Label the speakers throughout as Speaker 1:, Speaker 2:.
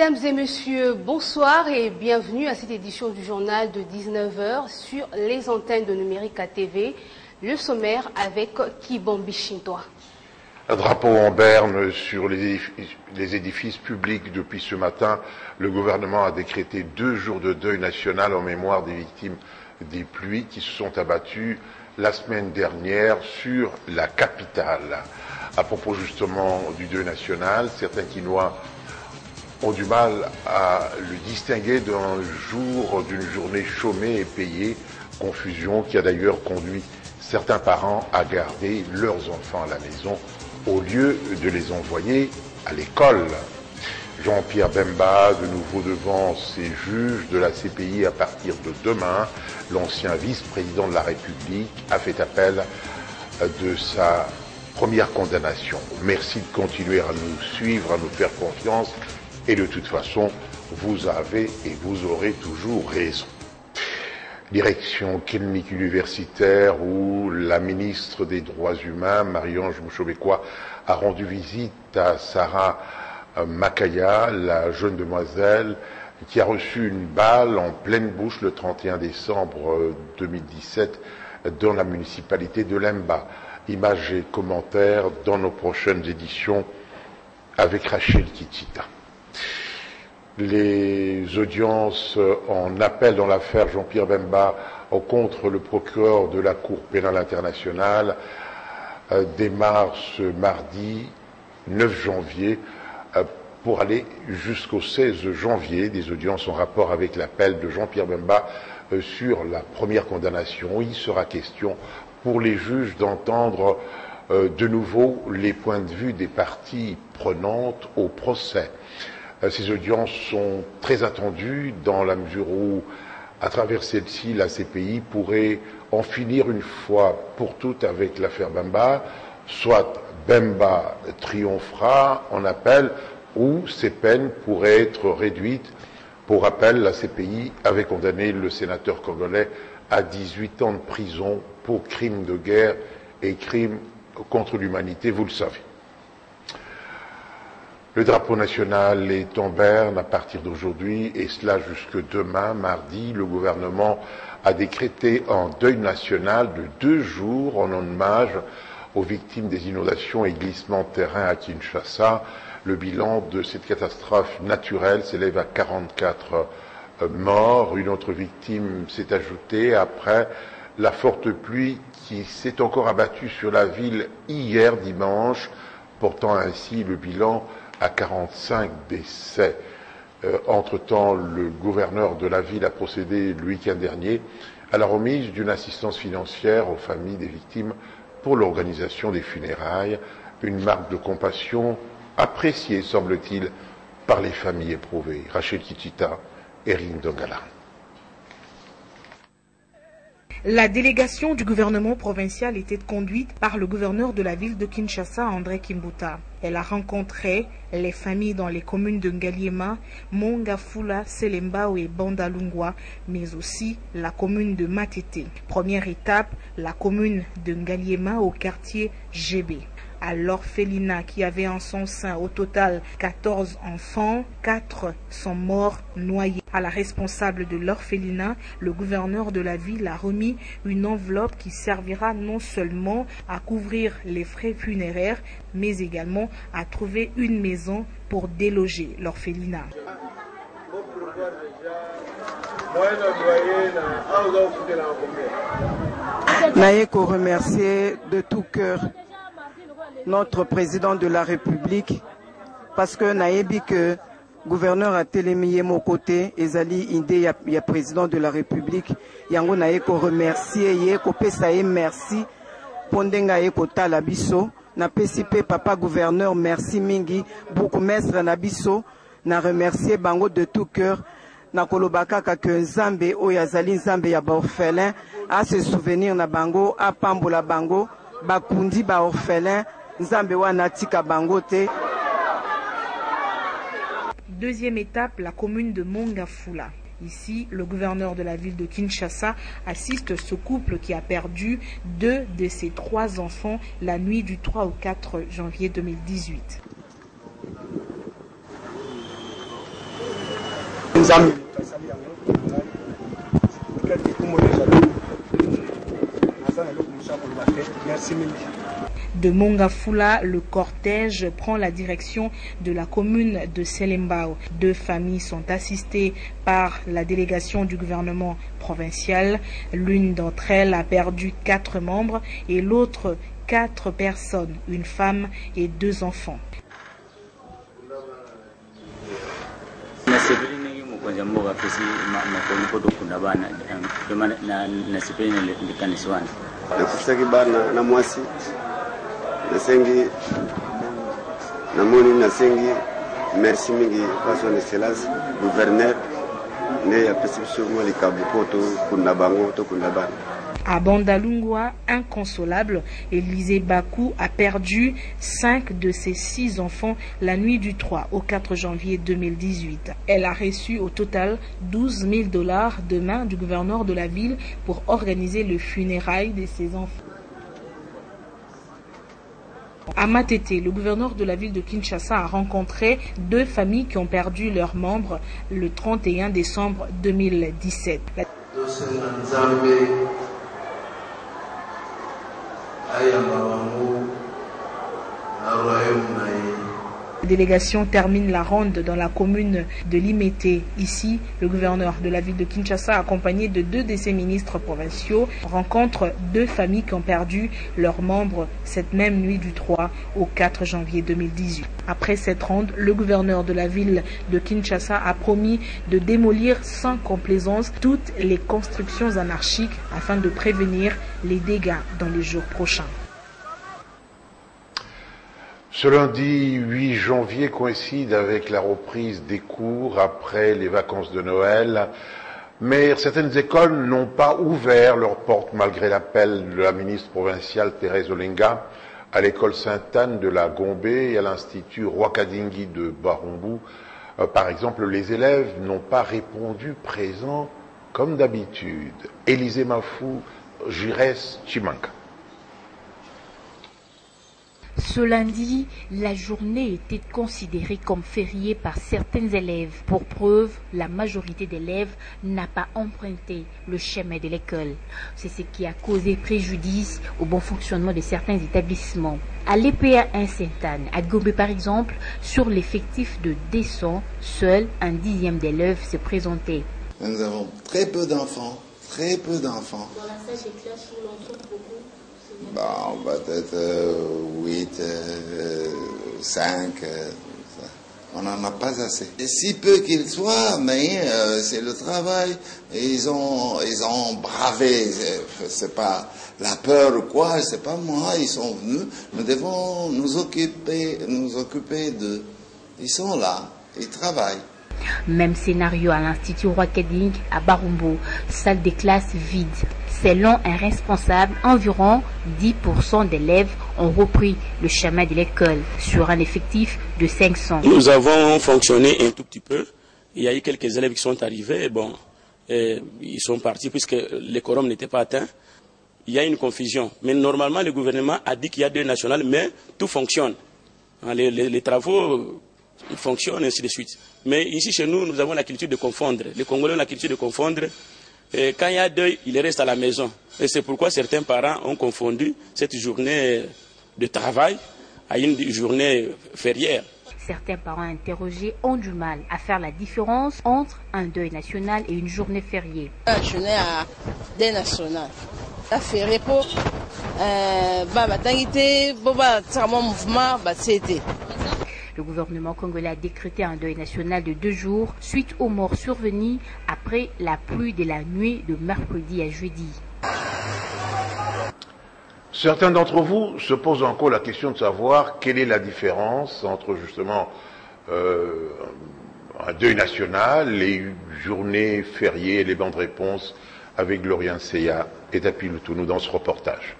Speaker 1: Mesdames et messieurs, bonsoir et bienvenue à cette édition du journal de 19h sur les antennes de Numérica TV. Le sommaire avec Kibombi Shintoa.
Speaker 2: Un drapeau en berne sur les édifices publics depuis ce matin. Le gouvernement a décrété 2 jours de deuil national en mémoire des victimes des pluies qui se sont abattues la semaine dernière sur la capitale. À propos justement du deuil national, certains Quinois ont du mal à le distinguer d'une journée chômée et payée, confusion qui a d'ailleurs conduit certains parents à garder leurs enfants à la maison au lieu de les envoyer à l'école. Jean-Pierre Bemba, de nouveau devant ses juges de la CPI à partir de demain, l'ancien vice-président de la République a fait appel de sa première condamnation. Merci de continuer à nous suivre, à nous faire confiance et de toute façon, vous avez et vous aurez toujours raison. Direction clinique universitaire où la ministre des Droits humains, Marie-Ange Mouchobekwa, a rendu visite à Sarah Makaya, la jeune demoiselle qui a reçu une balle en pleine bouche le 31 décembre 2017 dans la municipalité de Lemba. Images et commentaires dans nos prochaines éditions avec Rachel Kitita. Les audiences en appel dans l'affaire Jean-Pierre Bemba contre le procureur de la Cour pénale internationale démarrent ce mardi 9 janvier pour aller jusqu'au 16 janvier. Des audiences en rapport avec l'appel de Jean-Pierre Bemba sur la première condamnation. Il sera question pour les juges d'entendre de nouveau les points de vue des parties prenantes au procès. Ces audiences sont très attendues dans la mesure où, à travers celle-ci, la CPI pourrait en finir une fois pour toutes avec l'affaire Bemba, soit Bemba triomphera en appel ou ses peines pourraient être réduites. Pour rappel, la CPI avait condamné le sénateur congolais à 18 ans de prison pour crimes de guerre et crimes contre l'humanité, vous le savez. Le drapeau national est en berne à partir d'aujourd'hui et cela jusque demain, mardi. Le gouvernement a décrété un deuil national de 2 jours en hommage aux victimes des inondations et glissements de terrain à Kinshasa. Le bilan de cette catastrophe naturelle s'élève à 44 morts. Une autre victime s'est ajoutée après la forte pluie qui s'est encore abattue sur la ville hier dimanche, portant ainsi le bilan à 45 décès. Entre-temps, le gouverneur de la ville a procédé le week-end dernier à la remise d'une assistance financière aux familles des victimes pour l'organisation des funérailles, une marque de compassion appréciée, semble-t-il, par les familles éprouvées. Rachel Kitita, Erin Dongala.
Speaker 3: La délégation du gouvernement provincial était conduite par le gouverneur de la ville de Kinshasa, André Kimbuta. Elle a rencontré les familles dans les communes de Ngaliema, Mongafula, Selembao et Bandalungwa, mais aussi la commune de Matete. Première étape, la commune de Ngaliema au quartier GB. À l'orphelinat qui avait en son sein au total 14 enfants, 4 sont morts noyés. À la responsable de l'orphelinat, le gouverneur de la ville a remis une enveloppe qui servira non seulement à couvrir les frais funéraires, mais également à trouver une maison pour déloger l'orphelinat.
Speaker 4: Naïko remercier de tout cœur notre président de la République parce que naïbi que gouverneur a télémié mon côté ezali inde ya président de la République yango naïko remercier yeko pesa ye merci pondenga yeko tala biso na pesipe papa gouverneur merci mingi bourgmestre na biso na remercier bango de tout cœur na kolobaka ka que Nzambe oyazali Nzambe ya ba orphelin a se souvenir na bango a pambola bango bakundi ba orphelin Nzambe wana tika bango te.
Speaker 3: Deuxième étape, la commune de Mongafula. Ici, le gouverneur de la ville de Kinshasa assiste ce couple qui a perdu 2 de ses 3 enfants la nuit du 3 au 4 janvier 2018. De Mongafula, le cortège prend la direction de la commune de Selembao. 2 familles sont assistées par la délégation du gouvernement provincial. L'une d'entre elles a perdu 4 membres et l'autre 4 personnes, une femme et 2 enfants.
Speaker 5: Nasengi namoni nasengi merci mingi kwa son excellence gouverneur ne ya perception mo likabuko to kundabango to kundabana.
Speaker 3: À Bandalungwa, inconsolable, Élisée Bakou a perdu 5 de ses 6 enfants la nuit du 3 au 4 janvier 2018. Elle a reçu au total $12 000 de main du gouverneur de la ville pour organiser le funérail de ses enfants. À Matete, le gouverneur de la ville de Kinshasa a rencontré 2 familles qui ont perdu leurs membres le 31 décembre 2017. La délégation termine la ronde dans la commune de Limete. Ici, le gouverneur de la ville de Kinshasa, accompagné de 2 de ses ministres provinciaux, rencontre 2 familles qui ont perdu leurs membres cette même nuit du 3 au 4 janvier 2018. Après cette ronde, le gouverneur de la ville de Kinshasa a promis de démolir sans complaisance toutes les constructions anarchiques afin de prévenir les dégâts dans les jours prochains.
Speaker 2: Ce lundi 8 janvier coïncide avec la reprise des cours après les vacances de Noël, mais certaines écoles n'ont pas ouvert leurs portes malgré l'appel de la ministre provinciale Thérèse Olenga à l'école Sainte-Anne de la Gombe et à l'Institut Rwakadingi de Barumbu. Par exemple, les élèves n'ont pas répondu présents comme d'habitude. Élisée Mafou, Jires Chimanka.
Speaker 6: Ce lundi, la journée était considérée comme fériée par certains élèves. Pour preuve, la majorité d'élèves n'a pas emprunté le chemin de l'école. C'est ce qui a causé préjudice au bon fonctionnement de certains établissements. À l'EPA 1 Sainte-Anne, à Gombe par exemple, sur l'effectif de 200, seul un 10e d'élèves se présentait.
Speaker 7: Nous avons très peu d'enfants, très peu d'enfants.
Speaker 6: Dans la salle de classe où l'on trouve beaucoup.
Speaker 7: Bon, peut-être 8, 5, on n'en a pas assez. Et si peu qu'il soit, mais c'est le travail. Ils ont bravé, c'est pas la peur ou quoi, c'est pas moi, ils sont venus. Nous devons nous occuper d'eux. Ils sont là, ils travaillent.
Speaker 6: Même scénario à l'Institut Rwakading à Barumbu, salle de classe vide. Selon un responsable, environ 10% d'élèves ont repris le chemin de l'école sur un effectif de 500.
Speaker 8: Nous avons fonctionné un tout petit peu. Il y a eu quelques élèves qui sont arrivés. Bon, ils sont partis puisque le quorum n'était pas atteint. Il y a une confusion. Mais normalement, le gouvernement a dit qu'il y a 2 nationales, mais tout fonctionne. Les travaux fonctionnent, ainsi de suite. Mais ici, chez nous, nous avons la culture de confondre. Les Congolais ont la culture de confondre. Et quand il y a deuil, ils restent à la maison. Et c'est pourquoi certains parents ont confondu cette journée de travail à une journée férière.
Speaker 6: Certains parents interrogés ont du mal à faire la différence entre un deuil national et une journée fériée.
Speaker 9: La journée à deuil national. La fériée pour mouvement, c'était.
Speaker 6: Le gouvernement congolais a décrété un deuil national de 2 jours suite aux morts survenues après la pluie de la nuit de mercredi à jeudi.
Speaker 2: Certains d'entre vous se posent encore la question de savoir quelle est la différence entre justement un deuil national, les journées fériées, les bancs de réponse avec Glorien Seya et Dapi Lutunou dans ce reportage.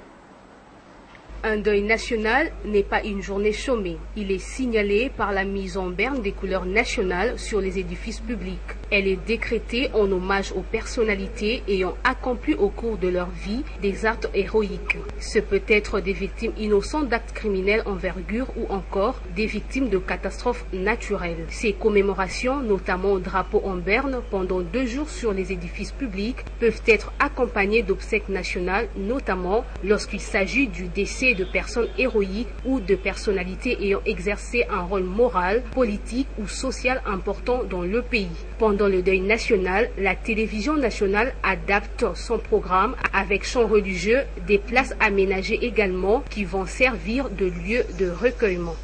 Speaker 1: Un deuil national n'est pas une journée chômée. Il est signalé par la mise en berne des couleurs nationales sur les édifices publics. Elle est décrétée en hommage aux personnalités ayant accompli au cours de leur vie des actes héroïques. Ce peut être des victimes innocentes d'actes criminels envergure ou encore des victimes de catastrophes naturelles. Ces commémorations, notamment au drapeau en berne pendant 2 jours sur les édifices publics, peuvent être accompagnées d'obsèques nationales, notamment lorsqu'il s'agit du décès de personnes héroïques ou de personnalités ayant exercé un rôle moral, politique ou social important dans le pays. Pendant le deuil national, la télévision nationale adapte son programme avec chants religieux, des places aménagées également qui vont servir de lieu de recueillement.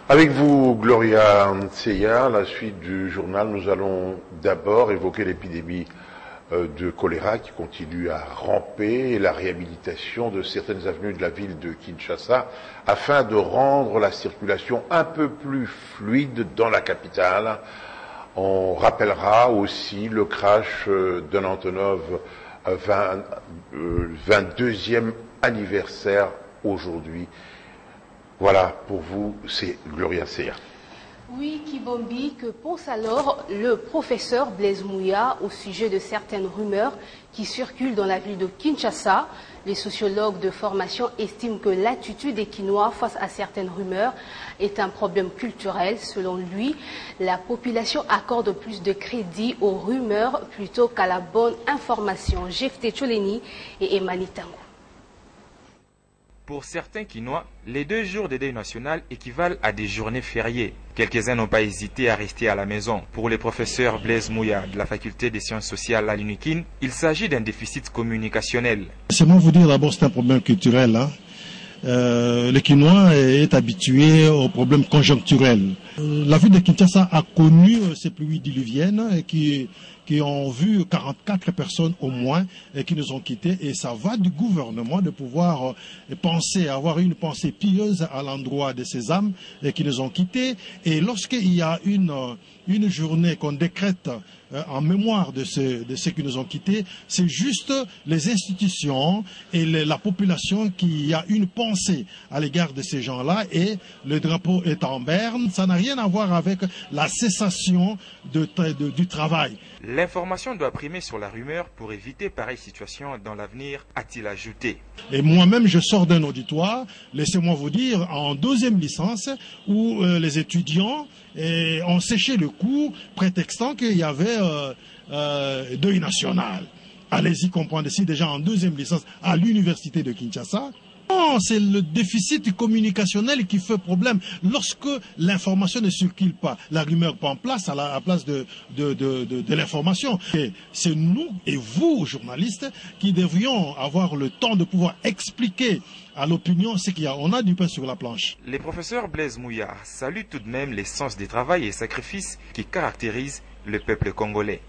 Speaker 2: Avec vous, Gloria Nseya, la suite du journal, nous allons d'abord évoquer l'épidémie de choléra qui continue à ramper et la réhabilitation de certaines avenues de la ville de Kinshasa afin de rendre la circulation un peu plus fluide dans la capitale. On rappellera aussi le crash d'un Antonov 22e anniversaire aujourd'hui. Voilà, pour vous, c'est Gloria Nseya.
Speaker 1: Oui, Kibombi, que pense alors le professeur Blaise Mouya au sujet de certaines rumeurs qui circulent dans la ville de Kinshasa? Les sociologues de formation estiment que l'attitude des Kinois face à certaines rumeurs est un problème culturel. Selon lui, la population accorde plus de crédit aux rumeurs plutôt qu'à la bonne information. Jefté Choleni et Emani Tango.
Speaker 10: Pour certains Kinois, les 2 jours de deuil national équivalent à des journées fériées. Quelques-uns n'ont pas hésité à rester à la maison. Pour le professeur Blaise Mouya de la faculté des sciences sociales à l'UNIKIN, il s'agit d'un déficit communicationnel.
Speaker 11: C'est moi vous dire d'abord c'est un problème culturel. Le Kinois est habitué aux problèmes conjoncturels. La ville de Kinshasa a connu ces pluies diluviennes qui ont vu 44 personnes au moins qui nous ont quittés, et ça va du gouvernement de pouvoir avoir une pensée pieuse à l'endroit de ces âmes qui nous ont quittés. Et lorsqu'il y a une journée qu'on décrète en mémoire de ceux qui nous ont quittés, c'est juste les institutions et la population qui a une pensée à l'égard de ces gens-là, et le drapeau est en berne. Ça n'a rien à voir avec la cessation du travail.
Speaker 10: L'information doit primer sur la rumeur pour éviter pareille situation dans l'avenir, a-t-il ajouté.
Speaker 11: Et moi-même, je sors d'un auditoire, laissez-moi vous dire, en 2e licence, où les étudiants ont séché le cours, prétextant qu'il y avait deuil national. Allez-y comprendre ici, déjà en 2e licence à l'université de Kinshasa. Non, c'est le déficit communicationnel qui fait problème. Lorsque l'information ne circule pas, la rumeur prend place à la place de l'information. C'est nous et vous, journalistes, qui devrions avoir le temps de pouvoir expliquer à l'opinion ce qu'il y a. On a du pain sur la planche.
Speaker 10: Les professeurs Blaise Mouya saluent tout de même l'essence du travail et sacrifices qui caractérisent le peuple congolais.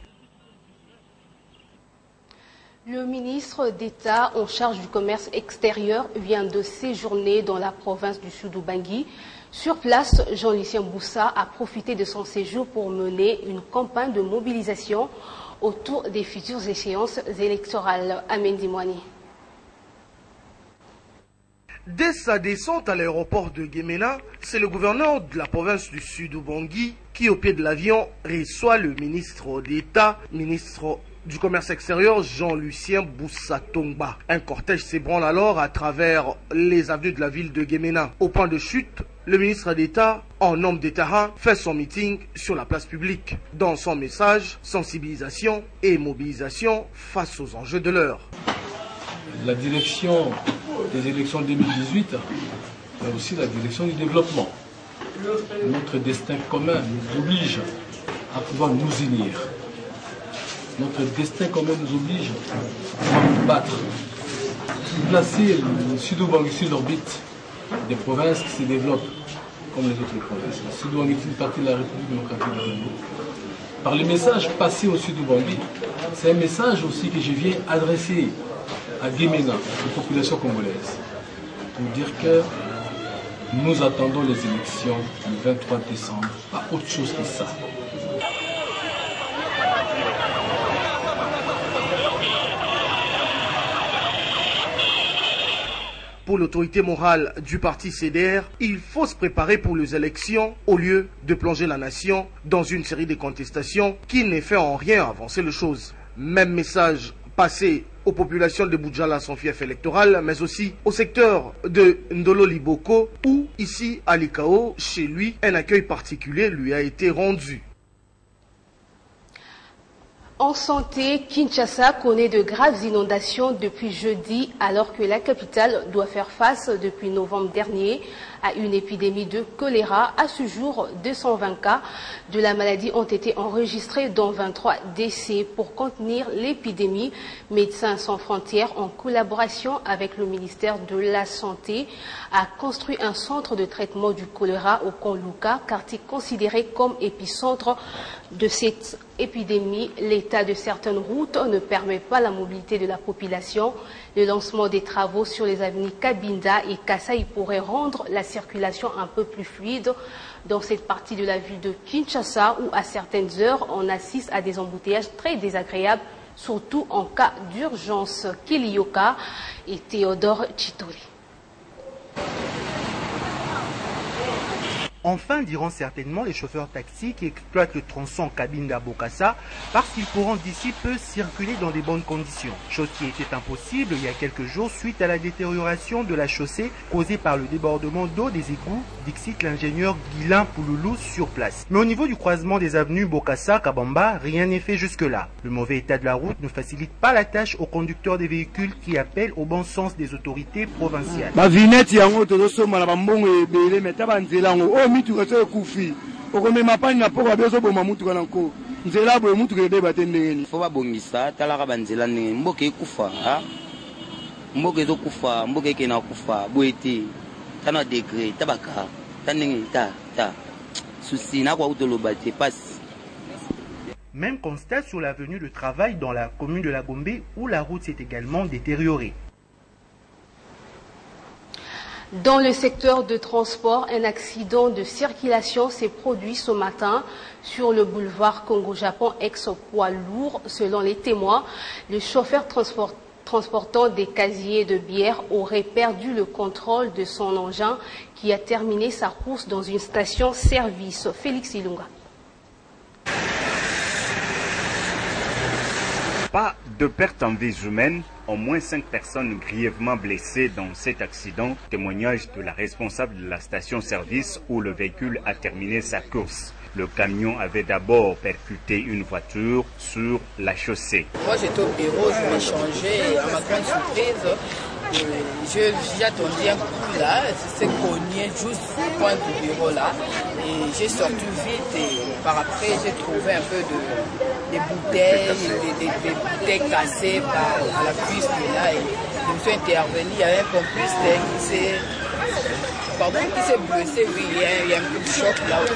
Speaker 1: Le ministre d'État en charge du commerce extérieur vient de séjourner dans la province du Sud-Ubangui. Sur place, Jean-Lucien Boussa a profité de son séjour pour mener une campagne de mobilisation autour des futures échéances électorales. Amendi Moani.
Speaker 12: Dès sa descente à l'aéroport de Gemena, c'est le gouverneur de la province du Sud-Ubangui qui, au pied de l'avion, reçoit le ministre d'État, ministre du commerce extérieur, Jean-Lucien Boussa Tongba. Un cortège s'ébranle alors à travers les avenues de la ville de Gemena. Au point de chute, le ministre d'État, en homme d'État, fait son meeting sur la place publique. Dans son message, sensibilisation et mobilisation face aux enjeux de l'heure.
Speaker 13: La direction des élections 2018, mais aussi la direction du développement. Notre destin commun nous oblige à pouvoir nous unir. Notre destin commun nous oblige à pouvoir nous battre. Placer le Sud-Ubangui sur l'orbite des provinces qui se développent comme les autres provinces. Le Sud-Ubangui est une partie de la République démocratique du Congo. Par le message passé au Sud-Ubangui, c'est un message aussi que je viens adresser à Gemena, aux populations congolaises, pour dire que nous attendons les élections le 23 décembre, pas autre chose que ça.
Speaker 12: Pour l'autorité morale du parti CDR, il faut se préparer pour les élections au lieu de plonger la nation dans une série de contestations qui ne fait en rien avancer les choses. Même message passé aux populations de Boudjala, son fief électoral, mais aussi au secteur de Ndolo Liboko, où ici à Likao, chez lui, un accueil particulier lui a été rendu.
Speaker 1: En santé, Kinshasa connaît de graves inondations depuis jeudi, alors que la capitale doit faire face depuis novembre dernier à une épidémie de choléra. À ce jour, 220 cas de la maladie ont été enregistrés, dont 23 décès. Pour contenir l'épidémie, Médecins sans frontières, en collaboration avec le ministère de la Santé, a construit un centre de traitement du choléra au Konluka, quartier considéré comme épicentre de cette épidémie. L'état de certaines routes ne permet pas la mobilité de la population. Le lancement des travaux sur les avenues Kabinda et Kasaï pourrait rendre la circulation un peu plus fluide dans cette partie de la ville de Kinshasa, où à certaines heures on assiste à des embouteillages très désagréables, surtout en cas d'urgence. Kilioka et Théodore Chitori.
Speaker 14: Enfin, diront certainement les chauffeurs taxis qui exploitent le tronçon Kabinda-Bokassa parce qu'ils pourront d'ici peu circuler dans de bonnes conditions. Chose qui était impossible il y a quelques jours suite à la détérioration de la chaussée causée par le débordement d'eau des égouts, dixit l'ingénieur Guilain Pouloulou sur place. Mais au niveau du croisement des avenues Bokassa-Kabamba, rien n'est fait jusque-là. Le mauvais état de la route ne facilite pas la tâche aux conducteurs des véhicules qui appellent au bon sens des autorités provinciales.
Speaker 15: Kufi okomema pani na poko abezo boma mutuka nanko nzela boye mutuka ebeba te ndengeni
Speaker 16: fo babongisa talaka banzela ndenge mboka ekufa mboka ezokufa mboka ekena kufa boye te tana degré tabaka tandenge ta souci na kwa utoloba te passe.
Speaker 14: Même constat sur l'avenue de travail dans la commune de la Gombe où la route s'est également détériorée.
Speaker 1: Dans le secteur de transport, un accident de circulation s'est produit ce matin sur le boulevard Congo-Japon ex-poids lourd. Selon les témoins, le chauffeur transportant des casiers de bière aurait perdu le contrôle de son engin qui a terminé sa course dans une station-service. Félix Ilunga.
Speaker 17: Pas de perte en vies humaines, au moins 5 personnes grièvement blessées dans cet accident, témoignage de la responsable de la station-service où le véhicule a terminé sa course. Le camion avait d'abord percuté une voiture sur la chaussée.
Speaker 9: Moi j'étais au bureau, je vais changer et à ma grande surprise, j'attendais un coup là, c'est cogné juste au point du bureau là et j'ai sorti vite et par après j'ai trouvé un peu des bouteilles, des bouteilles cassées à la piste là et je me suis intervenu, il y avait un pompiste qui s'est blessé, oui, il y a un peu de choc là aussi.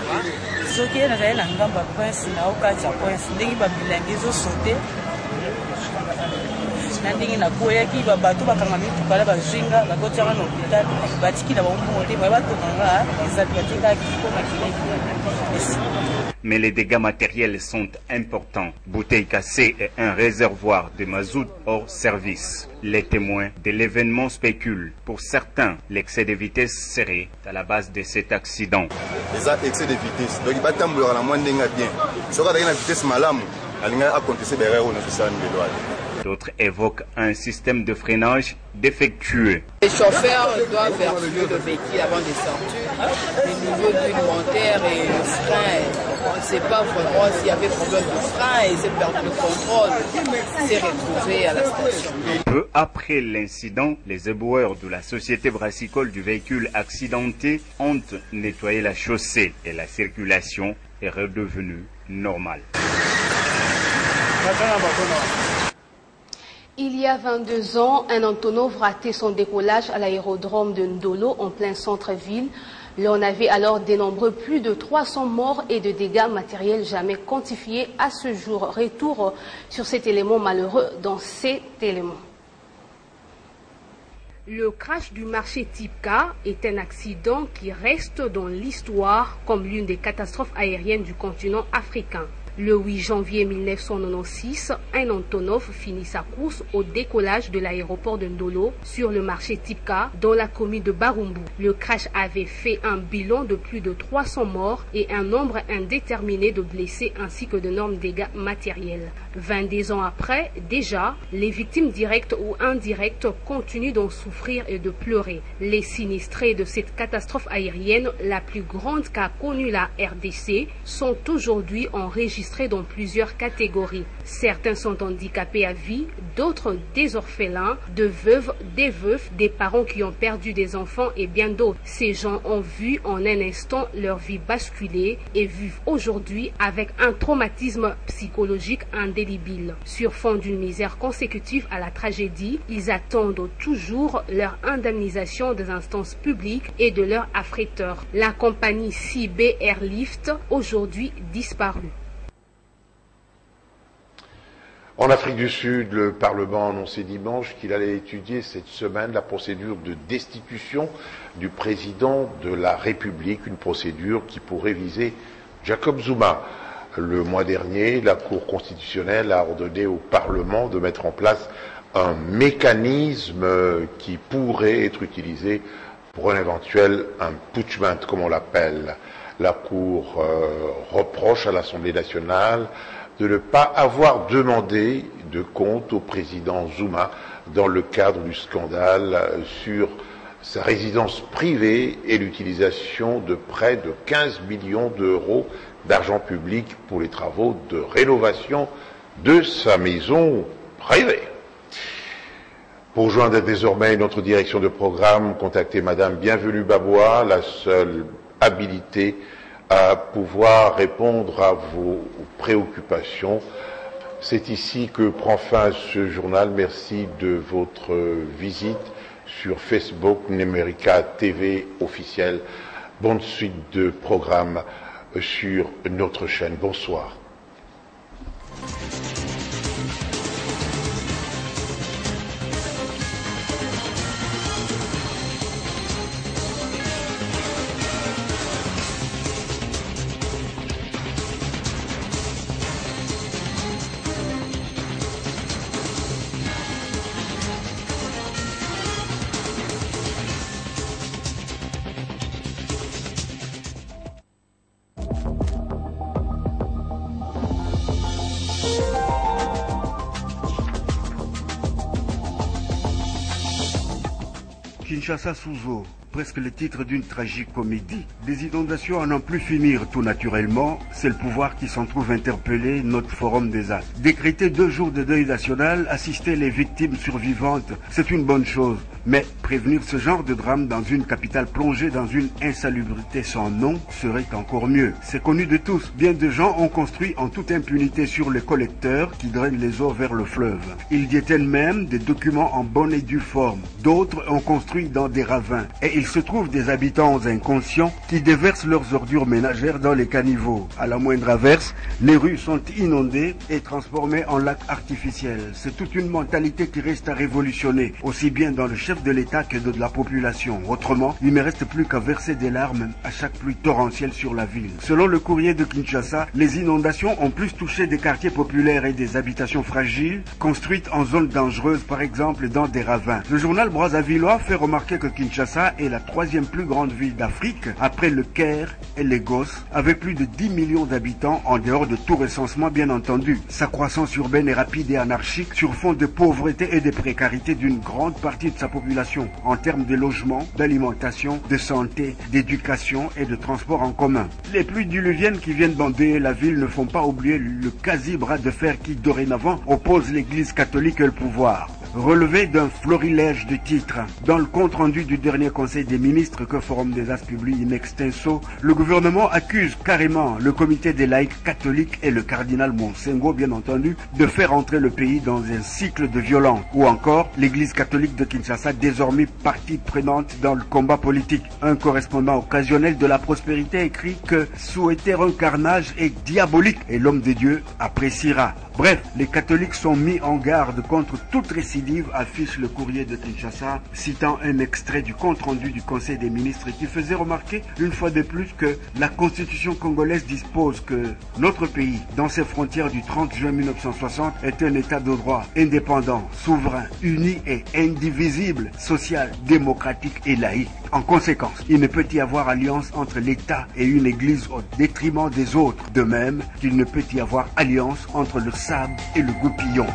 Speaker 17: Mais les dégâts matériels sont importants. Bouteilles cassées et un réservoir de mazout hors service. Les témoins de l'événement spéculent. Pour certains, l'excès de vitesse serait à la base de cet accident.
Speaker 18: Les excès de vitesse. Donc il va tambour à la moindre bien. Si on a la vitesse malam, il a acontecé des erreurs nécessaires de loi.
Speaker 17: D'autres évoquent un système de freinage défectueux.
Speaker 9: Les chauffeurs doivent vérifier le véhicule avant de sortir. Le niveau du moteur et le frein, on ne sait pas vraiment s'il y avait problème de frein et c'est perdu le contrôle. C'est retrouvé à la station.
Speaker 17: Peu après l'incident, les éboueurs de la société brassicole du véhicule accidenté ont nettoyé la chaussée et la circulation est redevenue normale.
Speaker 1: Il y a 22 ans, un Antonov ratait son décollage à l'aérodrome de Ndolo en plein centre-ville. L'on avait alors dénombré plus de 300 morts et de dégâts matériels jamais quantifiés à ce jour. Retour sur cet élément malheureux dans cet élément. Le crash du marché Tipka est un accident qui reste dans l'histoire comme l'une des catastrophes aériennes du continent africain. Le 8 janvier 1996, un Antonov finit sa course au décollage de l'aéroport de Ndolo sur le marché Tipka dans la commune de Barumbu. Le crash avait fait un bilan de plus de 300 morts et un nombre indéterminé de blessés ainsi que d'énormes dégâts matériels. 22 ans après, déjà, les victimes directes ou indirectes continuent d'en souffrir et de pleurer. Les sinistrés de cette catastrophe aérienne, la plus grande qu'a connue la RDC, sont aujourd'hui enregistrés dans plusieurs catégories. Certains sont handicapés à vie, d'autres des orphelins, de veuves, des veufs, des parents qui ont perdu des enfants et bien d'autres. Ces gens ont vu en un instant leur vie basculer et vivent aujourd'hui avec un traumatisme psychologique indélébile. Sur fond d'une misère consécutive à la tragédie, ils attendent toujours leur indemnisation des instances publiques et de leurs affréteurs. La compagnie CB Airlift, aujourd'hui disparue.
Speaker 2: En Afrique du Sud, le Parlement a annoncé dimanche qu'il allait étudier cette semaine la procédure de destitution du président de la République, une procédure qui pourrait viser Jacob Zuma. Le mois dernier, la Cour constitutionnelle a ordonné au Parlement de mettre en place un mécanisme qui pourrait être utilisé pour un éventuel impeachment, comme on l'appelle. La Cour reproche à l'Assemblée nationale de ne pas avoir demandé de compte au président Zuma dans le cadre du scandale sur sa résidence privée et l'utilisation de près de 15 millions d'euros d'argent public pour les travaux de rénovation de sa maison privée. Pour joindre désormais notre direction de programme, contactez Madame Bienvenue Babois, la seule habilitée à pouvoir répondre à vos préoccupations. C'est ici que prend fin ce journal. Merci de votre visite sur Facebook, Numérica TV officiel. Bonne suite de programme sur notre chaîne. Bonsoir.
Speaker 19: Kinshasa sous eau, presque le titre d'une tragique comédie. Des inondations à n'en plus finir tout naturellement, c'est le pouvoir qui s'en trouve interpellé, notre forum des actes. Décréter 2 jours de deuil national, assister les victimes survivantes, c'est une bonne chose. Mais prévenir ce genre de drame dans une capitale plongée dans une insalubrité sans nom serait encore mieux. C'est connu de tous. Bien de gens ont construit en toute impunité sur les collecteurs qui drainent les eaux vers le fleuve. Ils détiennent même des documents en bonne et due forme. D'autres ont construit dans des ravins. Et il se trouve des habitants inconscients qui déversent leurs ordures ménagères dans les caniveaux. À la moindre averse, les rues sont inondées et transformées en lacs artificiels. C'est toute une mentalité qui reste à révolutionner, aussi bien dans le chef de l'État que de la population. Autrement, il ne reste plus qu'à verser des larmes à chaque pluie torrentielle sur la ville. Selon le courrier de Kinshasa, les inondations ont plus touché des quartiers populaires et des habitations fragiles, construites en zones dangereuses, par exemple dans des ravins. Le journal Brazzavillois fait remarquer que Kinshasa est la 3e plus grande ville d'Afrique, après le Caire et Lagos, avec plus de 10 millions d'habitants en dehors de tout recensement bien entendu. Sa croissance urbaine est rapide et anarchique sur fond de pauvreté et de précarité d'une grande partie de sa population en termes de logement, d'alimentation, de santé, d'éducation et de transport en commun. Les pluies diluviennes qui viennent bander la ville ne font pas oublier le quasi bras de fer qui dorénavant oppose l'église catholique et le pouvoir. Relevé d'un florilège de titres. Dans le compte-rendu du dernier conseil des ministres que Forum des As publie in extenso, le gouvernement accuse carrément le comité des laïcs catholiques et le cardinal Monsengo, bien entendu, de faire entrer le pays dans un cycle de violence. Ou encore, l'église catholique de Kinshasa, désormais partie prenante dans le combat politique. Un correspondant occasionnel de la prospérité écrit que souhaiter un carnage est diabolique et l'homme de Dieu appréciera. Bref, les catholiques sont mis en garde contre toute récidive, affiche le courrier de Kinshasa, citant un extrait du compte-rendu du Conseil des ministres qui faisait remarquer une fois de plus que la Constitution congolaise dispose que notre pays, dans ses frontières du 30 juin 1960, est un État de droit, indépendant, souverain, uni et indivisible, social, démocratique et laïque. En conséquence, il ne peut y avoir alliance entre l'État et une église au détriment des autres, de même qu'il ne peut y avoir alliance entre le sable et le goupillon.